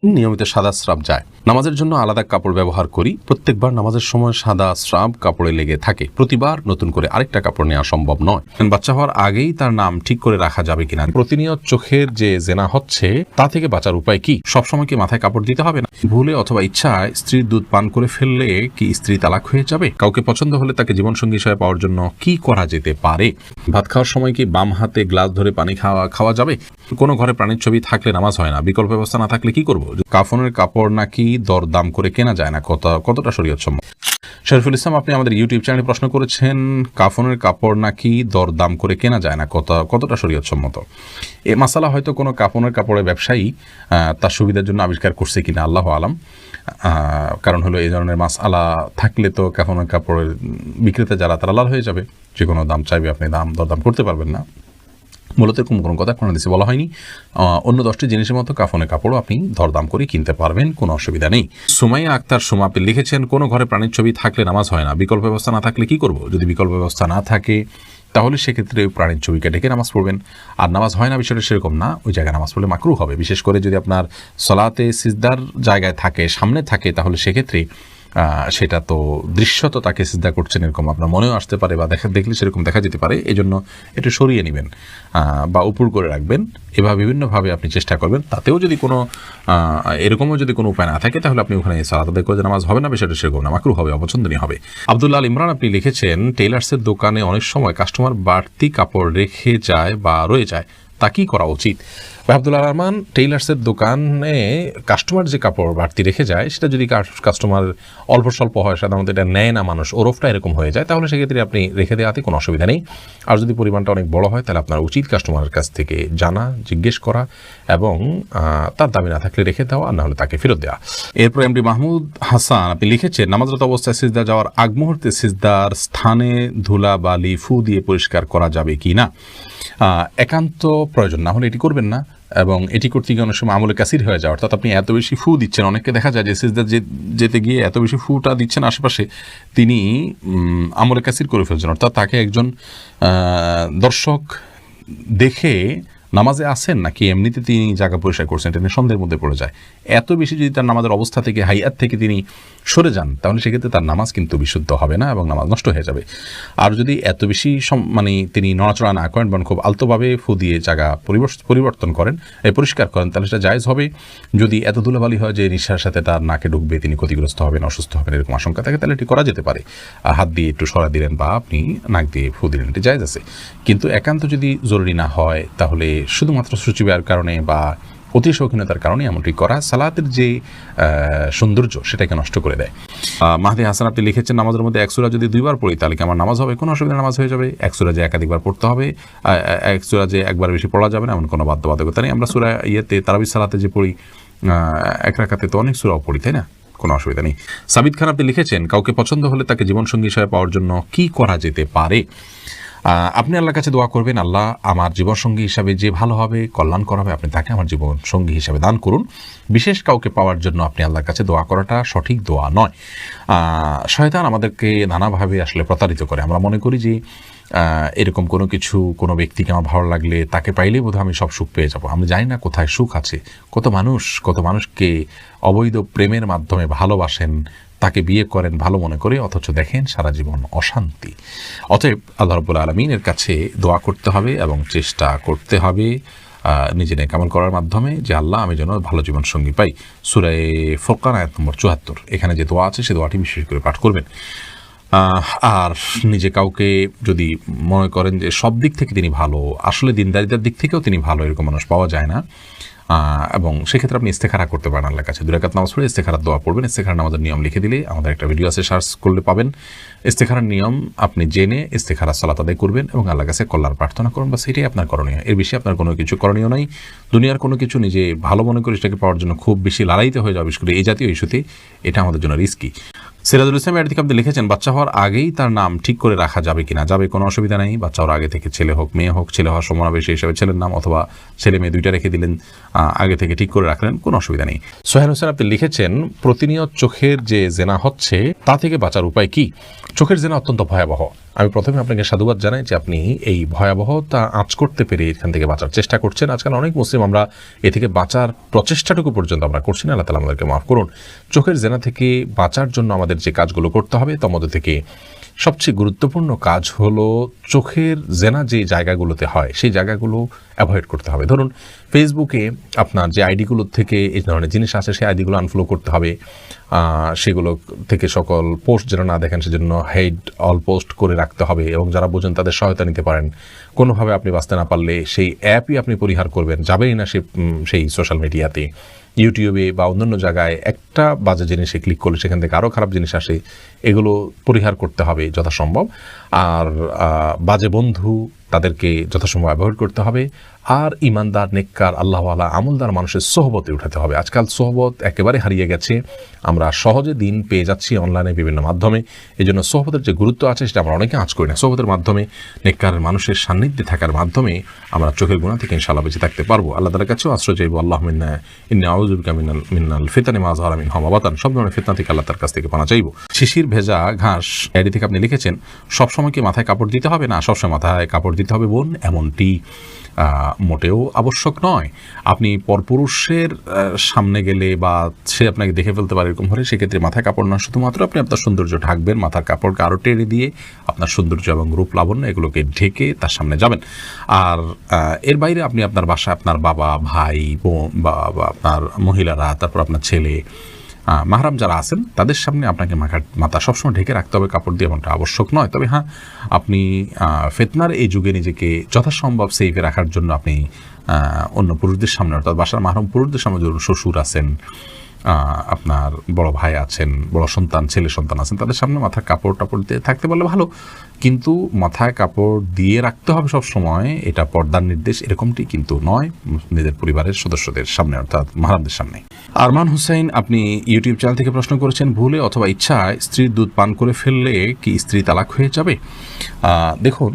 নিয়মিত সাদা স্রাব যায়। নামাজের জন্য আলাদা কাপড় ব্যবহার করি, প্রত্যেকবার নামাজের সময় সাদা স্রাব কাপড়ে লেগে থাকে, প্রতিবার নতুন করে আরেকটা কাপড় নেওয়া সম্ভব নয়। বাচ্চা হওয়ার আগেই তার নাম ঠিক করে রাখা যাবে কিনা? প্রতিনিয়ত চোখের যে জেনা হচ্ছে তা থেকে বাঁচার উপায় কি? সবসময় কি মাথায় কাপড় দিতে হবে না? ভুলে অথবা ইচ্ছায় স্ত্রীর দুধ পান করে ফেললে কি স্ত্রী তালাক হয়ে যাবে? কাউকে পছন্দ হলে তাকে জীবনসঙ্গী হিসেবে পাওয়ার জন্য কি করা যেতে পারে? ভাত খাওয়ার সময় কি বাম হাতে গ্লাস ধরে পানি খাওয়া যাবে? কোনো ঘরে প্রাণীর ছবি থাকলে নামাজ হয় না, বিকল্প ব্যবস্থা না থাকলে কি করব? কাফনের কাপড় নাকি দরদাম করে কেনা যায় না, কতটা শরীয়তসম্মত? শরীফুল ইসলাম, আপনি আমাদের ইউটিউব চ্যানেলে প্রশ্ন করেছেন কাফনের কাপড় নাকি দরদাম করে কেনা যায় না, কতটা শরীয়তসম্মত? এ মাসালা হয়তো কোনো কাফনের কাপড়ের ব্যবসায়ী তার সুবিধার জন্য আবিষ্কার করছে কিনা, আল্লাহ আলাম। কারণ হলো এই ধরনের মাসআলা থাকলে তো কাফনের কাপড়ের বিক্রেতা যারা তারা লাল হয়ে যাবে, যে কোনো দাম চাইবে, আপনি দরদাম করতে পারবেন না। মূলত এরকম কোনো কথা কোনো হাদিসে বলা হয়নি। অন্য 10টি জিনিসের মতো কাফনের কাপড়ও আপনি দরদাম করে কিনতে পারবেন, কোনো অসুবিধা নেই। সুমাইয়া আক্তার সুমা, আপনি লিখেছেন কোনো ঘরে প্রাণীর ছবি থাকলে নামাজ হয় না, বিকল্প ব্যবস্থা না থাকলে কি করব? যদি বিকল্প ব্যবস্থা না থাকে তাহলে সেক্ষেত্রে প্রাণীর ছবিকে ডেকে নামাজ পড়বেন। আর নামাজ হয় না বিষয়টা সেরকম না, ওই জায়গায় নামাজ পড়লে মাকরুহ হবে। বিশেষ করে যদি আপনার সলাতে সিজদার জায়গায় থাকে, সামনে থাকে, তাহলে সেক্ষেত্রে সেটা তো দৃশ্যত তাকে সিজদা করছেন এরকম আপনার মনেও আসতে পারে, বা দেখলে সেরকম দেখা যেতে পারে। এই জন্য একটু সরিয়ে নেবেন বা উপর করে রাখবেন। এভাবে বিভিন্নভাবে আপনি চেষ্টা করবেন। তাতেও যদি কোনো এরকমও যদি কোনো উপায় না থাকে তাহলে আপনি ওখানে সালাত আদায় করে নামাজ হবে না, বিষয়টা সেরকম না, মাকরুহ হবে, অপছন্দনীয় হবে। আব্দুল্লাহ আল ইমরান, আপনি লিখেছেন টেইলার্সের দোকানে অনেক সময় কাস্টমার বাড়তি কাপড় রেখে যায় বা রয়ে যায়, তা কি করা উচিত? আব্দুল্লাহ রহমান, টেইলার্সের দোকানে কাস্টমার যে কাপড় বাড়তি রেখে যায় সেটা যদি কাস্টমার অল্প স্বল্প হয়, সাধারণত এটা নেয় না মানুষ, ওরফটা এরকম হয়ে যায়, তাহলে সেক্ষেত্রে আপনি রেখে দেওয়াতে কোনো অসুবিধা নেই। আর যদি পরিমাণটা অনেক বড় হয় তাহলে আপনার উচিত কাস্টমারের কাছ থেকে জানা, জিজ্ঞেস করা এবং তার দাবি না থাকলে রেখে দেওয়া, আর না হলে তাকে ফেরত দেওয়া। এরপর এমডি মাহমুদ হাসান, আপনি লিখেছেন নামাজরত অবস্থায় সিজদা যাওয়ার আগ মুহূর্তে সিজদার স্থানে ধুলা বালি ফু দিয়ে পরিষ্কার করা যাবে কি না? একান্ত প্রয়োজন না হলে এটি করবেন না, এবং এটি করতে গিয়ে অনেক সময় আমলে কাসির হয়ে যায়, অর্থাৎ আপনি এত বেশি ফু দিচ্ছেন। অনেককে দেখা যায় যে সিজদা যেতে গিয়ে এত বেশি ফুটা দিচ্ছেন আশেপাশে, তিনি আমলে কাসির করে ফেলছেন, অর্থাৎ তাকে একজন দর্শক দেখে নামাজে আসেন নাকি এমনিতে তিনি জায়গা পরিষ্কার করছেন এটা নিয়ে সন্দেহের মধ্যে পড়ে যায়। এত বেশি যদি তার নামাজের অবস্থা থেকে, হাইয়াত থেকে তিনি সরে যান, তাহলে সেক্ষেত্রে তার নামাজ কিন্তু বিশুদ্ধ হবে না এবং নামাজ নষ্ট হয়ে যাবে। আর যদি এত বেশি তিনি নড়াচড়া না করেন, বরং খুব আলতোভাবে ফু দিয়ে জায়গা পরিবর্তন করেন, পরিষ্কার করেন, তাহলে সেটা জায়েজ হবে। যদি এত ধুলাবালি হয় যে নিঃশ্বাসের সাথে তার নাকে ঢুকবে, তিনি ক্ষতিগ্রস্ত হবেন, অসুস্থ হবেন, এরকম আশঙ্কা থাকে, তাহলে এটি করা যেতে পারে। হাত দিয়ে একটু সরা দিলেন বা আপনি নাক দিয়ে ফু দিলেন, এটি জায়েজ আছে। কিন্তু একান্ত যদি জরুরি না হয় তাহলে শুধুমাত্র সূচিবায়ের কারণে বা অতি শৌখিনতার কারণে এমনটি করা সালাতের যে সৌন্দর্য সেটাকে নষ্ট করে দেয়। মাহদি হাসান, আপনি লিখেছেন নামাজের মধ্যে এক সূরা যদি 2বার পড়ি তাহলে কি আমার নামাজ হবে? কোনো অসুবিধা, নামাজ হয়ে যাবে। এক সূরা যে একাধিকবার পড়তে হবে, এক সূরা যে একবার বেশি পড়া যাবে না, এমন কোনো বাধ্যবাধকতা নেই। আমরা সূরা তারাবির সালাতে যে পড়ি, এক রাকাতে তো অনেক সূরাও পড়ি, তাই না? কোনো অসুবিধা নেই। সাবিদ খান, আপনি লিখেছেন কাউকে পছন্দ হলে তাকে জীবনসঙ্গী হিসেবে পাওয়ার জন্য কি করা যেতে পারে? আপনি আল্লাহর কাছে দোয়া করবেন, আল্লাহ আমার জীবনসঙ্গী হিসাবে যে ভালো হবে, কল্যাণকর হবে, আপনি তাকে আমার জীবনসঙ্গী হিসাবে দান করুন। বিশেষ কাউকে পাওয়ার জন্য আপনি আল্লাহর কাছে দোয়া করাটা সঠিক দোয়া নয়। শয়তান আমাদেরকে নানাভাবে আসলে প্রতারিত করে। আমরা মনে করি যে এরকম কোনো ব্যক্তিকে আমার ভালো লাগলে তাকে পাইলেই বোধহয় আমি সব সুখ পেয়ে যাবো। আমরা জানি না কোথায় সুখ আছে। কত মানুষকে অবৈধ প্রেমের মাধ্যমে ভালোবাসেন, তাকে বিয়ে করেন ভালো মনে করে, অথচ দেখেন সারা জীবন অশান্তি। অতএব আল্লাহ রাব্বুল আলামিনের কাছে দোয়া করতে হবে এবং চেষ্টা করতে হবে নিজে নেকামল করার মাধ্যমে যে আল্লাহ আমি যেন ভালো জীবনসঙ্গী পাই। সূরা ফুরকান আয়াত নম্বর ৭৪, এখানে যে দোয়া আছে সে দোয়াটি বিশেষ করে পাঠ করবেন। আর নিজে কাউকে যদি মনে করেন যে সব দিক থেকে তিনি ভালো, আসলে দিনদারিতার দিক থেকেও তিনি ভালো, এরকম মানুষ পাওয়া যায় না, এবং সেক্ষেত্রে আপনি ইস্তেখারা করতে পারেন আল্লাহর কাছে। 2 রাকাত নামাজ পড়ে ইস্তেখারার দোয়া পড়বেন। ইস্তেখারা নামাজের নিয়ম লিখে দিলে আমাদের একটা ভিডিও আছে, সার্চ করলে পাবেন। ইস্তেখারার নিয়ম আপনি জেনে ইস্তেখারা সালাত আদায় করবেন এবং আল্লাহর কাছে কল্যাণ প্রার্থনা করুন, বা সেটাই আপনার করণীয়। এর বেশি আপনার কোনো কিছু করণীয় নাই। দুনিয়ার কোনো কিছু নিজে ভালো মনে করে সেটাকে পাওয়ার জন্য খুব বেশি লড়াইতে হয়ে যাওয়া, বিশেষ করে এই জাতীয় ইস্যুতে, এটা আমাদের জন্য রিস্কি। সিরাজুল ইসলাম এর দিকে আপনি লিখেছেন, বাচ্চা হওয়ার আগেই তার নাম ঠিক করে রাখা যাবে কিনা? যাবে, কোনো অসুবিধা নেই। বাচ্চা হওয়ার আগে থেকে ছেলে হোক মেয়ে হোক, ছেলে হওয়ার সময় বেশি হিসেবে ছেলের নাম, অথবা ছেলে মেয়ে দুইটা রেখে দিলেন, আগে থেকে ঠিক করে রাখলেন, কোনো অসুবিধা নেই। সোহেল হোসেন আপনি লিখেছেন, প্রতিনিয়ত চোখের যে জেনা হচ্ছে তা থেকে বাঁচার উপায় কি? চোখের জেনা অত্যন্ত ভয়াবহ। আমি প্রথমে আপনাকে সাধুবাদ জানাই যে আপনি এই ভয়াবহতা আঁচ করতে পেরে এখান থেকে বাঁচার চেষ্টা করছেন। আজকাল অনেক মুসলিম আমরা এ থেকে বাঁচার প্রচেষ্টাটুকু পর্যন্ত আমরা করছি না। আল্লাহ তাআলা আমাদেরকে মাফ করুন। চোখের জেনা থেকে বাঁচার জন্য আমাদের যে কাজগুলো করতে হবে তার মধ্যে থেকে সবচেয়ে গুরুত্বপূর্ণ কাজ হলো চোখের জেনা যে জায়গাগুলোতে হয় সেই জায়গাগুলো অ্যাভয়েড করতে হবে। ধরুন ফেসবুকে আপনার যে আইডিগুলো থেকে এই ধরনের জিনিস আছে সেই আইডিগুলো আনফলো করতে হবে, সেগুলো থেকে সকল পোস্ট যেন না দেখেন সেজন্য হেড অল পোস্ট করে রাখতে হবে, এবং যারা বোঝেন তাদের সহায়তা নিতে পারেন। কোনোভাবে আপনি বাঁচতে না পারলে সেই অ্যাপই আপনি পরিহার করবেন, যাবেই না সেই সোশ্যাল মিডিয়াতে। ইউটিউবে বা অন্যান্য জায়গায় একটা বাজে জিনিসে ক্লিক করলে সেখান থেকে আরও খারাপ জিনিস আসে, এগুলো পরিহার করতে হবে যথাসম্ভব। আর বাজে বন্ধু তাদেরকে যথাসম্ভব অ্যাভয়েড করতে হবে। আর ইমানদার, নেককার, আল্লাহওয়ালা, আমলদার মানুষের সোহবতে উঠাতে হবে। আজকাল সোহবত একেবারে হারিয়ে গেছে, আমরা সহজে দিন পেয়ে যাচ্ছি অনলাইনে বিভিন্ন মাধ্যমে। এই জন্য সোহবতের যে গুরুত্ব আছে সেটা আমরা অনেকে আঁচ করি না। সোহবতের মাধ্যমে, নেককার মানুষের সান্নিধ্যে থাকার মাধ্যমে আমরা চোখের গুনাহ থেকে ইনশাআল্লাহ বেঁচে থাকতে পারবো। আল্লাহ তাআলার কাছেও আশ্রয় চাইবো, আল্লাহুম্মা ইন্নী আউযু বিকা মিনাল ফিতানি মা যাহারা মিনহা ওয়া বাতান। সব ধরনের ফিতনা থেকে আল্লাহ তার কাছ থেকে পানা চাইবো। শিশির ভেজা ঘাস এডি থেকে আপনি লিখেছেন, সবসময় কি মাথায় কাপড় দিতে হবে? না, সবসময় মাথায় কাপড় দিতে হবে বোন, এমনটি মোটেও আবশ্যক নয়। আপনি পরপুরুষের সামনে গেলে বা সে আপনাকে দেখে ফেলতে পারে এরকম হলে সেক্ষেত্রে মাথায় কাপড় না, শুধুমাত্র আপনি আপনার সৌন্দর্য ঢাকবেন, মাথার কাপড়কে আরও টেনে দিয়ে আপনার সৌন্দর্য এবং রূপ লাবণ্য এগুলোকে ঢেকে তার সামনে যাবেন। আর এর বাইরে আপনি আপনার বাসায় আপনার বাবা, ভাই, বোন বা আপনার মহিলারা, তারপর আপনার ছেলে, মাহরাম যারা আছেন তাদের সামনে আপনাকে মাথা সবসময় ঢেকে রাখতে হবে কাপড় দিয়ে, এমনটা আবশ্যক নয়। তবে হ্যাঁ, আপনি ফিতনার এই যুগে নিজেকে যথাসম্ভব সেফে রাখার জন্য আপনি অন্য পুরুষদের সামনে, অর্থাৎ বাসার মাহরম পুরুষদের সামনে, ধরুন শ্বশুর আছেন, আপনার বড় ভাই আছেন, বড় সন্তান, ছেলে সন্তান আছেন, তাদের সামনে মাথার কাপড় টাপড় দিয়ে থাকতে পারলে ভালো। কিন্তু মাথায় কাপড় দিয়ে রাখতে হবে সব সময়, এটা পর্দার নির্দেশ এরকমটি কিন্তু নয়, নিজের পরিবারের সদস্যদের সামনে অর্থাৎ মাহরামদের সামনে। আরমান হুসাইন আপনি ইউটিউব চ্যানেল থেকে প্রশ্ন করেছেন, ভুলে অথবা ইচ্ছায় স্ত্রীর দুধ পান করে ফেললে কি স্ত্রী তালাক হয়ে যাবে? দেখুন,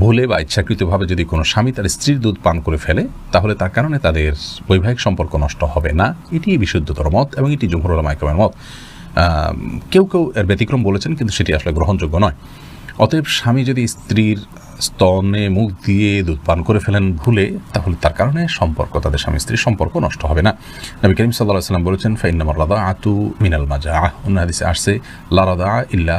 ভুলে বা ইচ্ছাকৃতভাবে যদি কোনো স্বামী তার স্ত্রীর দুধ পান করে ফেলে তাহলে তার কারণে তাদের বৈবাহিক সম্পর্ক নষ্ট হবে না, এটি বিশুদ্ধতর মত এবং এটি জমহুর উলামা ইকরামের মত। কেউ কেউ এর ব্যতিক্রম বলেছেন, কিন্তু সেটি আসলে গ্রহণযোগ্য নয়। অতএব স্বামী যদি স্ত্রীর স্তনে মুখ দিয়ে দুধ পান করে ফেলেন ভুলে, তাহলে তার কারণে সম্পর্ক, তাদের স্বামী স্ত্রীর সম্পর্ক নষ্ট হবে না। নবী করিম সাল্লাল্লাহু আলাইহি ওয়াসাল্লাম বলেছেন, ফাইন্নামার রাদাআতু মিনাল মাজাআহ। অন্য হাদিসে আসছে, লা রাদাআ ইল্লা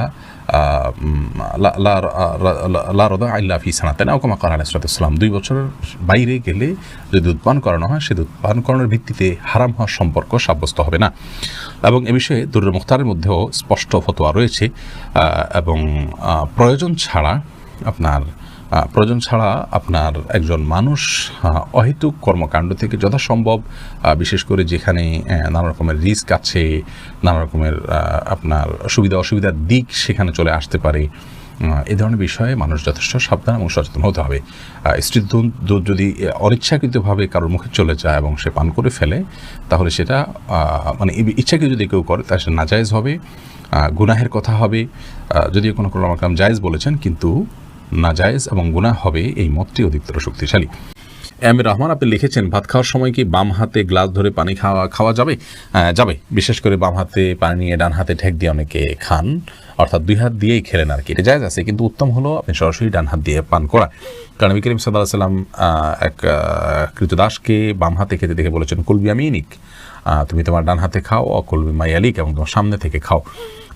লা রাদাআ ইল্লা ফি সানাতাইন আও কামা ক্বালা আলাইহিস সালাতু ওয়াস সালাম। 2 বছরের বাইরে গেলে যদি দুধ পান করানো হয়, সে দুধ পান করানোর ভিত্তিতে হারাম হওয়ার সম্পর্ক সাব্যস্ত হবে না। এবং এ বিষয়ে দুরুল মুখতারের মধ্যেও স্পষ্ট ফতোয়া রয়েছে। এবং প্রয়োজন ছাড়া আপনার একজন মানুষ অহেতুক কর্মকাণ্ড থেকে যথাসম্ভব, বিশেষ করে যেখানে নানা রকমের রিস্ক আছে, নানা রকমের আপনার সুবিধা অসুবিধার দিক সেখানে চলে আসতে পারে, এই ধরনের বিষয়ে মানুষ যথেষ্ট সাবধান এবং সচেতন হতে হবে। স্ত্রীর দুধ যদি অনিচ্ছাকৃতভাবে কারোর মুখে চলে যায় এবং সে পান করে ফেলে, তাহলে সেটা মানে ইচ্ছাকে যদি কেউ করে তাহলে সেটা নাজায়েজ হবে, গুনাহের কথা হবে। যদিও কোনো উলামা কেরাম জায়েজ বলেছেন, কিন্তু নাজায়েজ এবং গুনাহ হবে, এই মতটি অধিকতর শক্তিশালী। এম রহমান আপনি লিখেছেন, ভাত খাওয়ার সময় কি বাম হাতে গ্লাস ধরে পানি খাওয়া যাবে? যাবে। বিশেষ করে বাম হাতে পানি নিয়ে ডান হাতে ঠেক দিয়ে অনেকে খান, অর্থাৎ 2 হাত দিয়েই খেলেন আর কি, এটা জায়েজ আছে। কিন্তু উত্তম হলো আপনি সরাসরি ডান হাত দিয়ে পান করা। কারণ নবী করিম সাল্লাল্লাহু আলাইহি ওয়াসাল্লাম এক কৃতদাসকে বাম হাতে খেতে দেখে বলেছেন, কুল বিয়ামিনিক, তুমি তোমার ডান হাতে খাও, অকুল বিমায়ালিক, এবং তোমার সামনে থেকে খাও।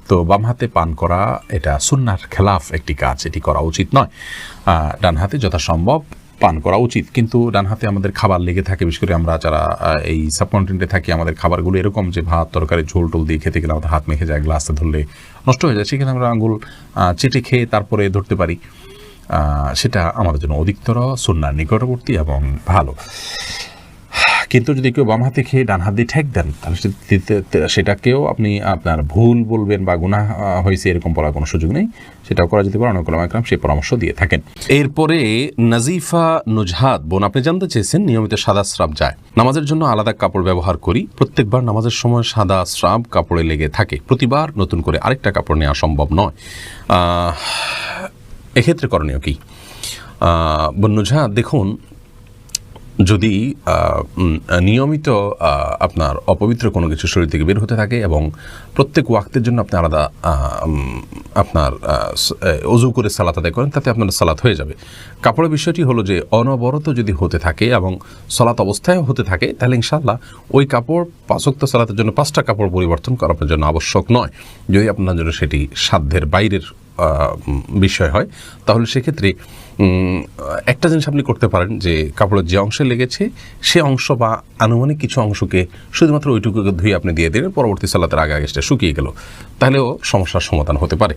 তো বাম হাতে পান করা এটা সুন্নাহর খেলাফ একটি কাজ, এটি করা উচিত নয়। ডান হাতে যথাসম্ভব পান করা উচিত। কিন্তু ডান হাতে আমাদের খাবার লেগে থাকে, বিশেষ করে আমরা যারা এই সাবকন্টিনেন্টে থাকি, আমাদের খাবারগুলো এরকম যে ভাত তরকারি ঝোল টোল দিয়ে খেতে গেলে আমাদের হাত মেখে যায়, গ্লাসে ধরলে নষ্ট হয়ে যায়, সেখানে আমরা আঙুল চেটে খেয়ে তারপরে ধরতে পারি। সেটা আমাদের জন্য অধিকতর সুন্নাহর নিকটবর্তী এবং ভালো। কিন্তু যদি কেউ বাম হাতে খেয়ে ডান হাত দিয়ে ঠেক দেন তাহলে সেটাকেও আপনি আপনার ভুল বলবেন বা গুনাহ হয়েছে এরকম বলার কোনো সুযোগ নেই, সেটাও করা যেতে পারে। অনেক ওলামা একরাম সেই পরামর্শ দিয়ে থাকেন। এরপরে নাজিফা নুজহাত বোন, আপনি জানতে চেয়েছেন নিয়মিত সাদা স্রাব যায়, নামাজের জন্য আলাদা কাপড় ব্যবহার করি, প্রত্যেকবার নামাজের সময় সাদা স্রাব কাপড়ে লেগে থাকে, প্রতিবার নতুন করে আরেকটা কাপড় নেওয়া সম্ভব নয়, এক্ষেত্রে করণীয় কি? বোন নুজহাত, দেখুন, যদি নিয়মিত আপনার অপবিত্র কোনো কিছু শরীর থেকে বের হতে থাকে এবং প্রত্যেক ওয়াক্তের জন্য আপনি আলাদা আপনার অজু করে সালাত আদায় করেন, তাতে আপনার সালাত হয়ে যাবে। কাপড়ের বিষয়টি হলো যে অনবরত যদি হতে থাকে এবং সালাত অবস্থায় হতে থাকে, তাহলে ইনশাআল্লাহ ওই কাপড় 5 ওয়াক্ত সালাতের জন্য 5টা কাপড় পরিবর্তন করা আপনার জন্য আবশ্যক নয়। যদি আপনার জন্য সেটি সাধ্যের বাইরের বিষয় হয়, তাহলে সেক্ষেত্রে একটা জিনিস আপনি করতে পারেন যে কাপড়ের যে অংশে লেগেছে সে অংশ বা আনুমানিক কিছু অংশকে শুধুমাত্র ওইটুকুকে ধুয়ে আপনি দিয়ে দিলেন, পরবর্তী সালাতের আগে আগে সেটা শুকিয়ে গেল, তাহলেও সমস্যার সমাধান হতে পারে।